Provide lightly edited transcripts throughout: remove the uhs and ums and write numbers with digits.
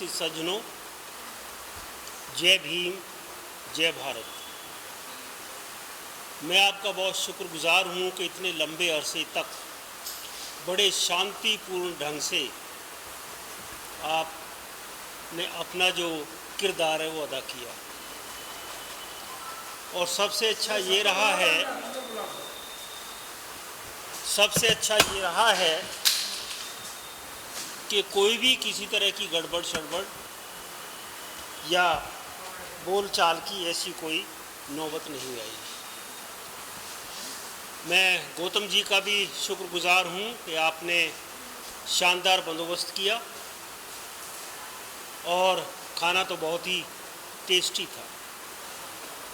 उपस्थित सज्जनों, जय भीम, जय भारत। मैं आपका बहुत शुक्रगुजार हूँ कि इतने लंबे अरसे तक बड़े शांतिपूर्ण ढंग से आपने अपना जो किरदार है वो अदा किया। और सबसे अच्छा ये रहा है कि कोई भी किसी तरह की गड़बड़ शड़बड़ या बोलचाल की ऐसी कोई नौबत नहीं आई। मैं गौतम जी का भी शुक्रगुजार हूँ कि आपने शानदार बंदोबस्त किया और खाना तो बहुत ही टेस्टी था।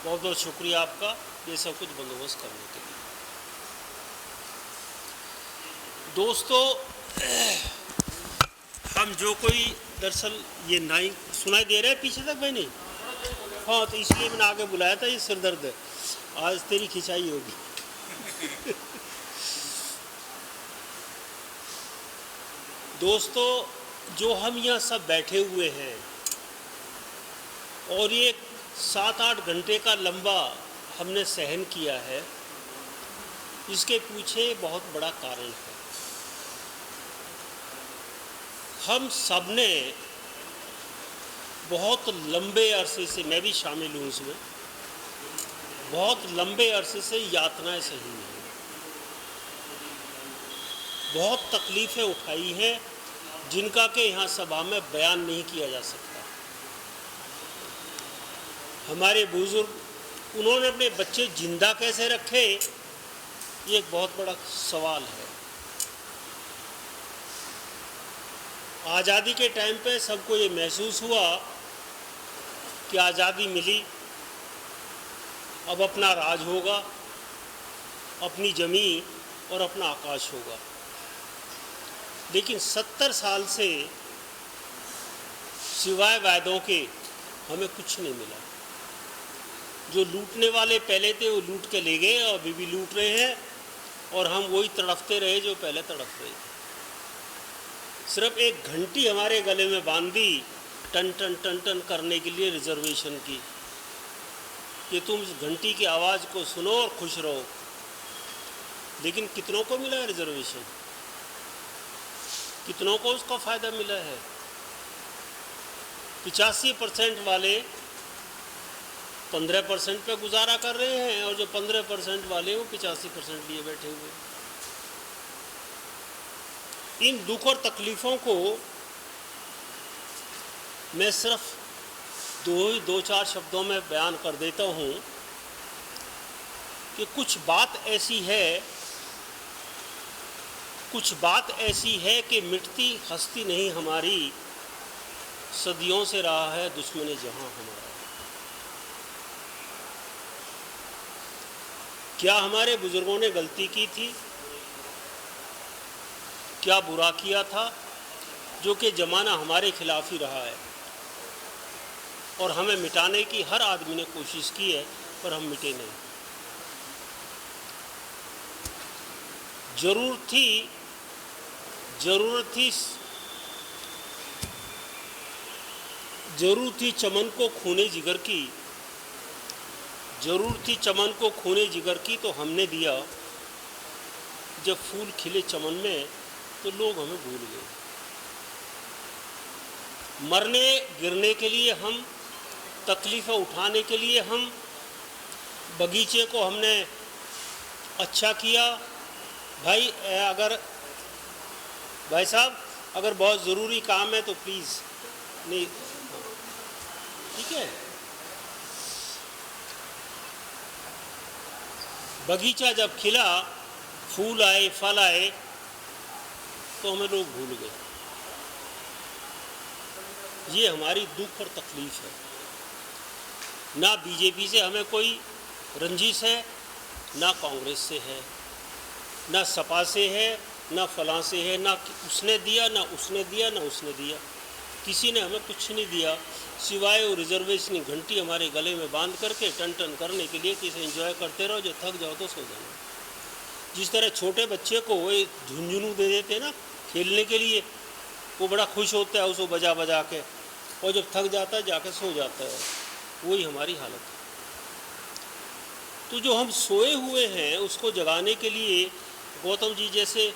बहुत बहुत शुक्रिया आपका ये सब कुछ बंदोबस्त करने के लिए। दोस्तों, हम जो कोई दरअसल ये नाई सुनाई दे रहा है पीछे तक भाई नहीं? हाँ, तो इसलिए मैंने आगे बुलाया था। ये सिर दर्द है, आज तेरी खिंचाई होगी। दोस्तों, जो हम यहाँ सब बैठे हुए हैं और ये 7-8 घंटे का लंबा हमने सहन किया है, इसके पीछे बहुत बड़ा कारण है। हम सब ने बहुत लंबे अरसे से, मैं भी शामिल हूँ इसमें, बहुत लंबे अरसे से यातनाएं सही हैं, बहुत तकलीफ़ें उठाई हैं जिनका कि यहाँ सभा में बयान नहीं किया जा सकता। हमारे बुजुर्ग, उन्होंने अपने बच्चे जिंदा कैसे रखे, ये एक बहुत बड़ा सवाल है। आज़ादी के टाइम पे सबको ये महसूस हुआ कि आज़ादी मिली, अब अपना राज होगा, अपनी ज़मीन और अपना आकाश होगा। लेकिन 70 साल से सिवाय वायदों के हमें कुछ नहीं मिला। जो लूटने वाले पहले थे वो लूट के ले गए और अभी भी लूट रहे हैं, और हम वही तड़फते रहे जो पहले तड़फ रहे थे। सिर्फ एक घंटी हमारे गले में बांध दी टन टन टन टन करने के लिए रिजर्वेशन की, कि तुम इस घंटी की आवाज़ को सुनो और खुश रहो। लेकिन कितनों को मिला है रिजर्वेशन? कितनों को उसका फ़ायदा मिला है? 85% वाले 15% पे गुजारा कर रहे हैं, और जो 15% वाले वो 85% लिए बैठे हुए। इन दुख और तकलीफ़ों को मैं सिर्फ दो चार शब्दों में बयान कर देता हूँ कि कुछ बात ऐसी है कि मिटती हस्ती नहीं हमारी, सदियों से रहा है दुश्मन जहां हमारा। क्या हमारे बुजुर्गों ने गलती की थी? क्या बुरा किया था जो कि ज़माना हमारे खिलाफ ही रहा है, और हमें मिटाने की हर आदमी ने कोशिश की है, पर हम मिटे नहीं। जरूर थी चमन को खूने जिगर की, जरूर थी चमन को खूने जिगर की, तो हमने दिया। जब फूल खिले चमन में तो लोग हमें भूल गए। मरने गिरने के लिए हम, तकलीफ़ें उठाने के लिए हम, बगीचे को हमने अच्छा किया। भाई साहब, अगर बहुत ज़रूरी काम है तो प्लीज़ नहीं, ठीक है। बगीचा जब खिला, फूल आए, फल आए, तो हमें लोग भूल गए। ये हमारी दुख और तकलीफ़ है। ना बीजेपी से हमें कोई रंजिश है, ना कांग्रेस से है, ना सपा से है, ना फलां से है, ना उसने दिया, ना उसने दिया, ना उसने दिया। किसी ने हमें कुछ नहीं दिया सिवाय वो रिजर्वेशन घंटी हमारे गले में बांध करके टन टन करने के लिए कि इसे एंजॉय करते रहो, जो थक जाओ तो सो जाओ। जिस तरह छोटे बच्चे को वो झुंझुनू दे देते ना खेलने के लिए, वो बड़ा खुश होता है उसको बजा बजा के, और जब थक जाता है जाकर सो जाता है। वही हमारी हालत है। तो जो हम सोए हुए हैं उसको जगाने के लिए गौतम जी जैसे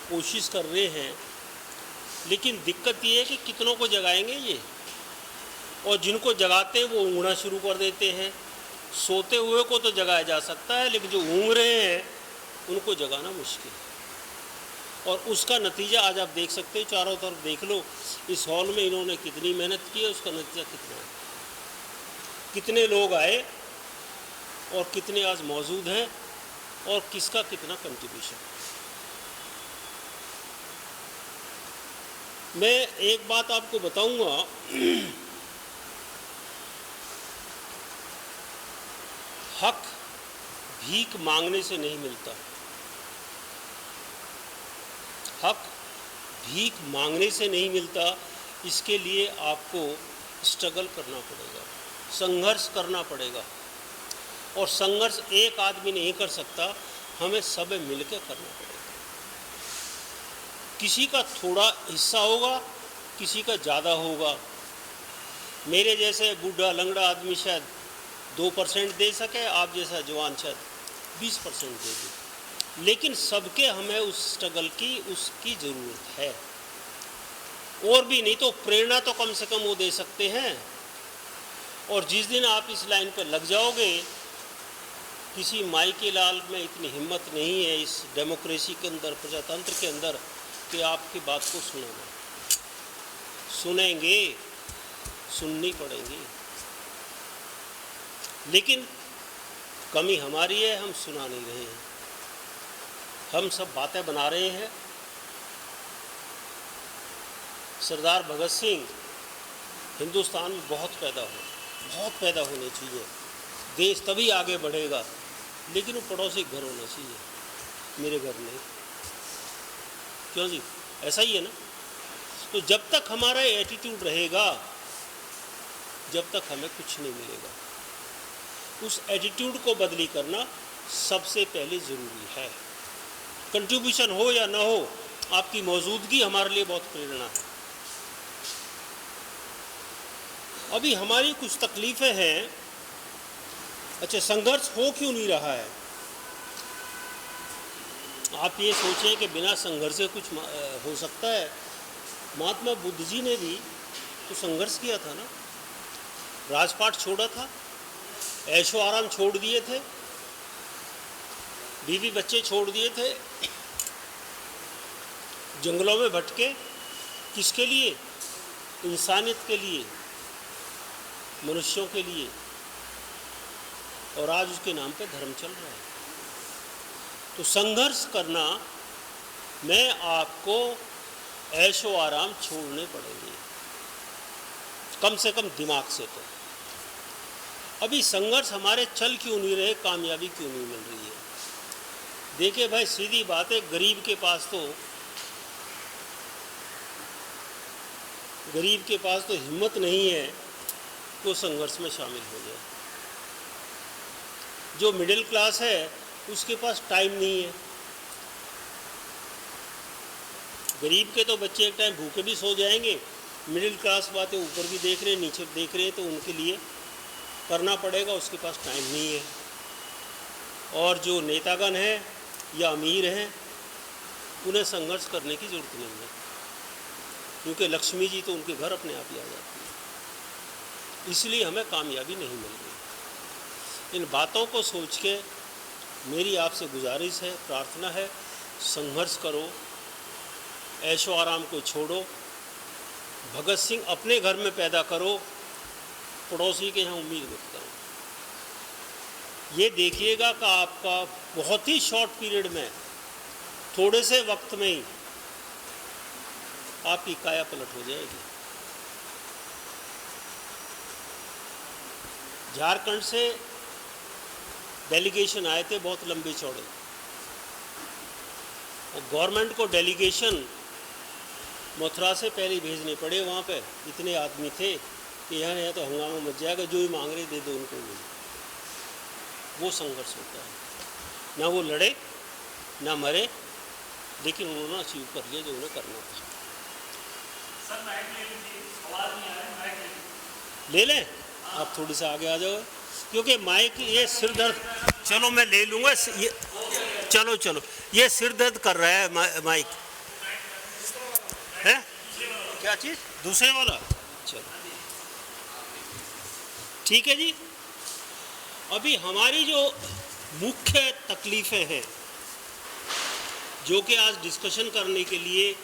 कोशिश कर रहे हैं, लेकिन दिक्कत ये है कि कितनों को जगाएंगे ये, और जिनको जगाते हैं वो ऊँघना शुरू कर देते हैं। सोते हुए को तो जगाया जा सकता है, लेकिन जो ऊँघ रहे हैं उनको जगाना मुश्किल है। और उसका नतीजा आज आप देख सकते हो, चारों तरफ देख लो, इस हॉल में इन्होंने कितनी मेहनत की है, उसका नतीजा कितना है। कितने लोग आए और कितने आज मौजूद हैं और किसका कितना कंट्रीब्यूशन। मैं एक बात आपको बताऊंगा, हक भीख मांगने से नहीं मिलता। हक भीख मांगने से नहीं मिलता। इसके लिए आपको स्ट्रगल करना पड़ेगा, संघर्ष करना पड़ेगा। और संघर्ष एक आदमी नहीं कर सकता, हमें सब मिलकर करना पड़ेगा। किसी का थोड़ा हिस्सा होगा, किसी का ज़्यादा होगा। मेरे जैसे बूढ़ा लंगड़ा आदमी शायद 2% दे सके, आप जैसा जवान शायद 20% दे दे, लेकिन सबके हमें उस स्ट्रगल की उसकी ज़रूरत है। और भी नहीं तो प्रेरणा तो कम से कम वो दे सकते हैं। और जिस दिन आप इस लाइन पर लग जाओगे, किसी माई के लाल में इतनी हिम्मत नहीं है इस डेमोक्रेसी के अंदर, प्रजातंत्र के अंदर, कि आपकी बात को सुनेंगे। सुनेंगे, सुननी पड़ेगी, लेकिन कमी हमारी है, हम सुना नहीं रहे हैं। हम सब बातें बना रहे हैं। सरदार भगत सिंह हिंदुस्तान में बहुत पैदा होने चाहिए, देश तभी आगे बढ़ेगा, लेकिन वो पड़ोसी घर होना चाहिए, मेरे घर नहीं। क्यों जी, ऐसा ही है ना। तो जब तक हमारा एटीट्यूड रहेगा, जब तक हमें कुछ नहीं मिलेगा। उस एटीट्यूड को बदली करना सबसे पहले ज़रूरी है। कंट्रीब्यूशन हो या ना हो, आपकी मौजूदगी हमारे लिए बहुत प्रेरणा है। अभी हमारी कुछ तकलीफ़ें हैं। अच्छा, संघर्ष हो क्यों नहीं रहा है? आप ये सोचें कि बिना संघर्ष से कुछ हो सकता है? महात्मा बुद्ध जी ने भी तो संघर्ष किया था ना। राजपाट छोड़ा था, ऐशो आराम छोड़ दिए थे, बीवी बच्चे छोड़ दिए थे, जंगलों में भटके। किसके लिए? इंसानियत के लिए, मनुष्यों के लिए। और आज उसके नाम पे धर्म चल रहा है। तो संघर्ष करना में आपको ऐशो आराम छोड़ने पड़ेंगे, कम से कम दिमाग से। तो अभी संघर्ष हमारे चल क्यों नहीं रहे, कामयाबी क्यों नहीं मिल रही है? देखिए भाई, सीधी बात है, गरीब के पास तो हिम्मत नहीं है तो संघर्ष में शामिल हो जाए। जो मिडिल क्लास है उसके पास टाइम नहीं है। गरीब के तो बच्चे एक टाइम भूखे भी सो जाएंगे, मिडिल क्लास बातें ऊपर भी देख रहे हैं, नीचे देख रहे हैं, तो उनके लिए करना पड़ेगा, उसके पास टाइम नहीं है। और जो नेतागण हैं या अमीर हैं, उन्हें संघर्ष करने की ज़रूरत नहीं है, क्योंकि लक्ष्मी जी तो उनके घर अपने आप ही आ जाती है। इसलिए हमें कामयाबी नहीं मिल रही। इन बातों को सोच के मेरी आपसे गुजारिश है, प्रार्थना है, संघर्ष करो, ऐशो आराम को छोड़ो। भगत सिंह अपने घर में पैदा करो, पड़ोसी के यहाँ उम्मीद मत करो। ये देखिएगा कि आपका बहुत ही शॉर्ट पीरियड में, थोड़े से वक्त में ही आपकी काया पलट हो जाएगी। झारखंड से डेलीगेशन आए थे, बहुत लंबे चौड़े, और गवर्नमेंट को डेलीगेशन मथुरा से पहले भेजने पड़े। वहाँ पे इतने आदमी थे कि यहाँ या तो हंगामा मच जाएगा, जो ही मांग रहे दे दो उनको। वो संघर्ष होता है। ना वो लड़े ना मरे, लेकिन उन्होंने अचीव कर लिया जो उन्हें करना था। सर, माइक ले लीजिए, आवाज़ नहीं आ रही, माइक ले लीजिए। ले लें, आप थोड़ी सा आगे आ जाओ, क्योंकि माइक ये सिर दर्द, चलो मैं ले लूँगा ये, चलो ये सिर दर्द कर रहा है माइक है। क्या चीज़? दूसरे वाला, चलो ठीक है जी। अभी हमारी जो मुख्य तकलीफ़ें हैं, जो कि आज डिस्कशन करने के लिए,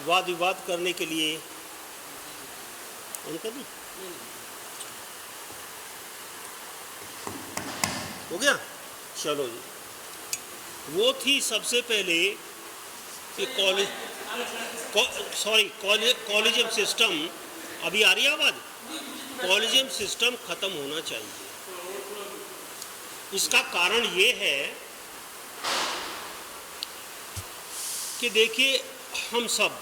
वाद विवाद करने के लिए, उनका भी हो गया, चलो जी। वो थी सबसे पहले कि कॉलेजियम सिस्टम, अभी आ रही है आवाज़? कॉलेजियम सिस्टम ख़त्म होना चाहिए। इसका कारण ये है कि देखिए, हम सब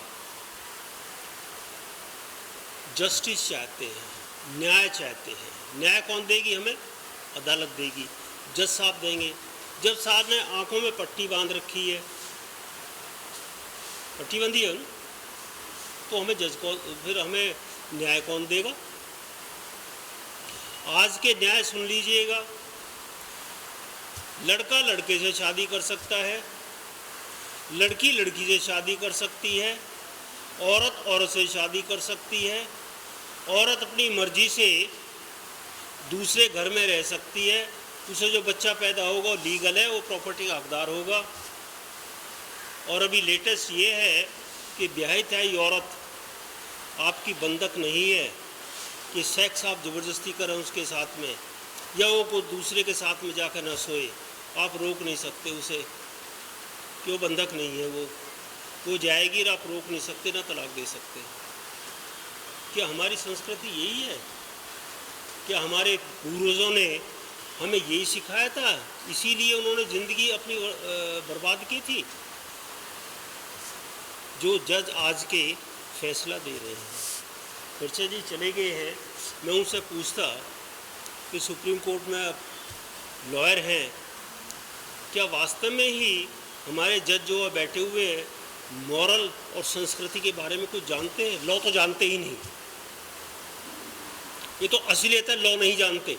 जस्टिस चाहते हैं, न्याय चाहते हैं। न्याय कौन देगी हमें? अदालत देगी, जज साहब देंगे। जज साहब ने आंखों में पट्टी बांध रखी है, पट्टी बंधी है, तो हमें जज कौन, फिर हमें न्याय कौन देगा? आज के न्याय सुन लीजिएगा। लड़का लड़के से शादी कर सकता है, लड़की लड़की से शादी कर सकती है, औरत औरत से शादी कर सकती है, औरत अपनी मर्जी से दूसरे घर में रह सकती है, उसे जो बच्चा पैदा होगा वो लीगल है, वो प्रॉपर्टी का हकदार होगा। और अभी लेटेस्ट ये है कि ब्याहित है औरत आपकी बंधक नहीं है कि सेक्स आप ज़बरदस्ती करें उसके साथ में, या वो कोई दूसरे के साथ में जाकर न सोए, आप रोक नहीं सकते उसे कि वो बंधक नहीं है, वो जाएगी और आप रोक नहीं सकते, ना तलाक दे सकते। क्या हमारी संस्कृति यही है? क्या हमारे पूर्वजों ने हमें यही सिखाया था? इसीलिए उन्होंने ज़िंदगी अपनी बर्बाद की थी। जो जज आज के फैसला दे रहे हैं, खर्चे जी चले गए हैं, मैं उनसे पूछता कि सुप्रीम कोर्ट में लॉयर हैं, क्या वास्तव में ही हमारे जज जो है बैठे हुए हैं मॉरल और संस्कृति के बारे में कुछ जानते हैं? लॉ तो जानते ही नहीं, ये तो असलियत है, लॉ नहीं जानते।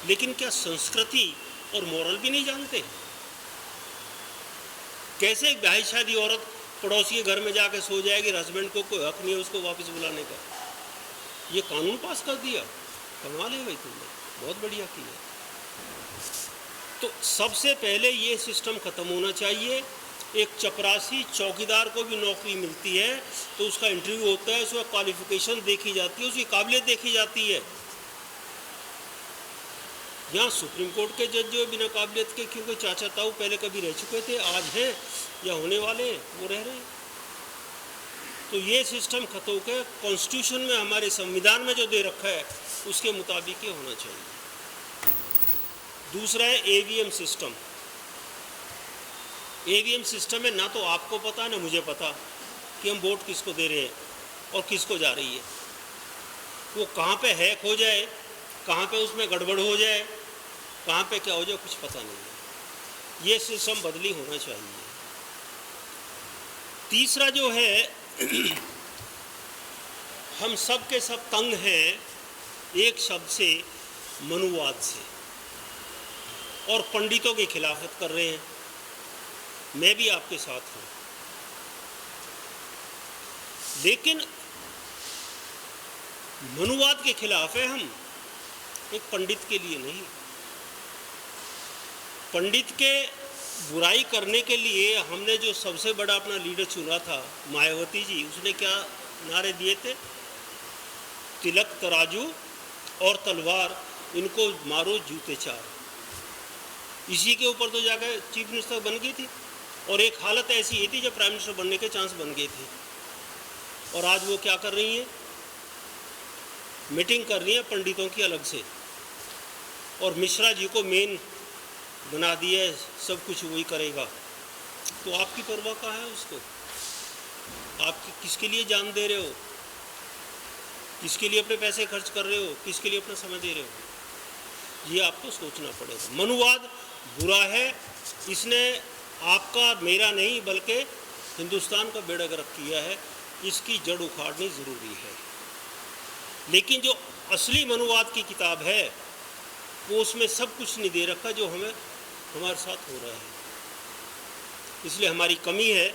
लेकिन क्या संस्कृति और मॉरल भी नहीं जानते? कैसे एक ब्याही शादी औरत पड़ोसी के घर में जाके सो जाएगी, हस्बैंड को कोई हक नहीं है उसको वापस बुलाने का? ये कानून पास कर दिया, कमाल है भाई, तुमने बहुत बढ़िया किया। तो सबसे पहले ये सिस्टम ख़त्म होना चाहिए। एक चपरासी चौकीदार को भी नौकरी मिलती है तो उसका इंटरव्यू होता है, उसका क्वालिफिकेशन देखी जाती है, उसकी काबिलियत देखी जाती है। यहाँ सुप्रीम कोर्ट के जज जो बिना काबिलियत के, क्योंकि चाचा ताऊ पहले कभी रह चुके थे, आज हैं या होने वाले वो रह रहे हैं। तो ये सिस्टम खत्म होकर कॉन्स्टिट्यूशन में, हमारे संविधान में जो दे रखा है उसके मुताबिक ये होना चाहिए। दूसरा है ईवीएम सिस्टम। ईवीएम सिस्टम में ना तो आपको पता ना मुझे पता कि हम वोट किसको दे रहे हैं और किसको जा रही है। वो कहाँ पे हैक हो जाए, कहाँ पे उसमें गड़बड़ हो जाए, कहाँ पे क्या हो जाए, कुछ पता नहीं है। ये सिस्टम बदली होना चाहिए। तीसरा जो है हम सब के सब तंग हैं एक शब्द से, मनुवाद से, और पंडितों की खिलाफत कर रहे हैं। मैं भी आपके साथ हूँ, लेकिन मनुवाद के खिलाफ है हम, एक पंडित के लिए नहीं। पंडित के बुराई करने के लिए हमने जो सबसे बड़ा अपना लीडर चुना था, मायावती जी, उसने क्या नारे दिए थे? तिलक तराजू और तलवार, इनको मारो जूते चार। इसी के ऊपर तो जाकर चीफ मिनिस्टर बन गई थी, और एक हालत ऐसी ही थी जब प्राइम मिनिस्टर बनने के चांस बन गए थे। और आज वो क्या कर रही हैं? मीटिंग कर रही है पंडितों की अलग से, और मिश्रा जी को मेन बना दिया है, सब कुछ वही करेगा। तो आपकी परवाह कहाँ है उसको? आप किसके लिए जान दे रहे हो? किसके लिए अपने पैसे खर्च कर रहे हो? किसके लिए अपना समय दे रहे हो? ये आपको सोचना पड़ेगा। मनुवाद बुरा है, इसने आपका मेरा नहीं बल्कि हिंदुस्तान का बेड़ा गर्क किया है। इसकी जड़ उखाड़नी ज़रूरी है। लेकिन जो असली मनुवाद की किताब है वो उसमें सब कुछ नहीं दे रखा जो हमारे साथ हो रहा है। इसलिए हमारी कमी है।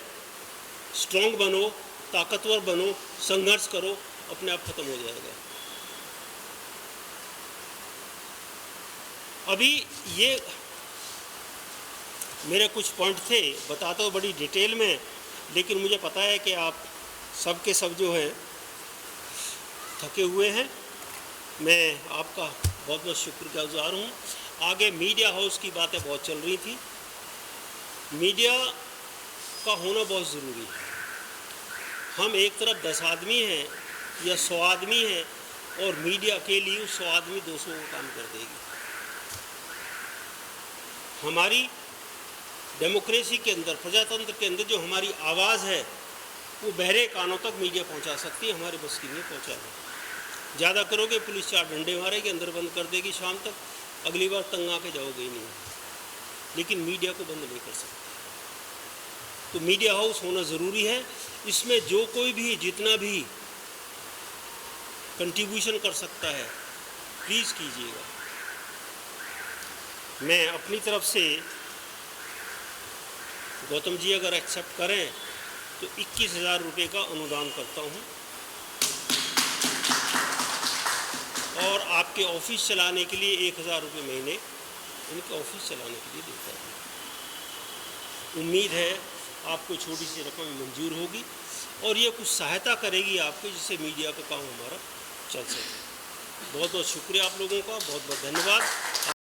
स्ट्रॉन्ग बनो, ताकतवर बनो, संघर्ष करो, अपने आप खत्म हो जाएगा। अभी ये मेरे कुछ पॉइंट थे, बताता हूँ बड़ी डिटेल में, लेकिन मुझे पता है कि आप सब के सब जो है थके हुए हैं। मैं आपका बहुत बहुत शुक्रगुजार हूँ। आगे मीडिया हाउस की बातें बहुत चल रही थी। मीडिया का होना बहुत ज़रूरी है। हम एक तरफ 10 आदमी हैं या 100 आदमी हैं और मीडिया के लिए 100 आदमी 200 का काम कर देगी। हमारी डेमोक्रेसी के अंदर, प्रजातंत्र के अंदर जो हमारी आवाज़ है वो बहरे कानों तक मीडिया पहुंचा सकती है। हमारे बस की नहीं पहुंचाना। ज़्यादा करोगे पुलिस 4 डंडे मारेगी, अंदर बंद कर देगी, शाम तक अगली बार तंग आके जाओगे ही नहीं। लेकिन मीडिया को बंद नहीं कर सकते। तो मीडिया हाउस होना ज़रूरी है। इसमें जो कोई भी जितना भी कंट्रीब्यूशन कर सकता है प्लीज़ कीजिएगा। मैं अपनी तरफ से, गौतम जी अगर एक्सेप्ट करें तो 21,000 रुपये का अनुदान करता हूँ और आपके ऑफिस चलाने के लिए 1,000 रुपये महीने इनके ऑफिस चलाने के लिए देता हूँ। उम्मीद है आपको छोटी सी रकम मंजूर होगी और ये कुछ सहायता करेगी आपको, जिससे मीडिया का काम हमारा चल सके। बहुत बहुत शुक्रिया आप लोगों का, बहुत बहुत धन्यवाद।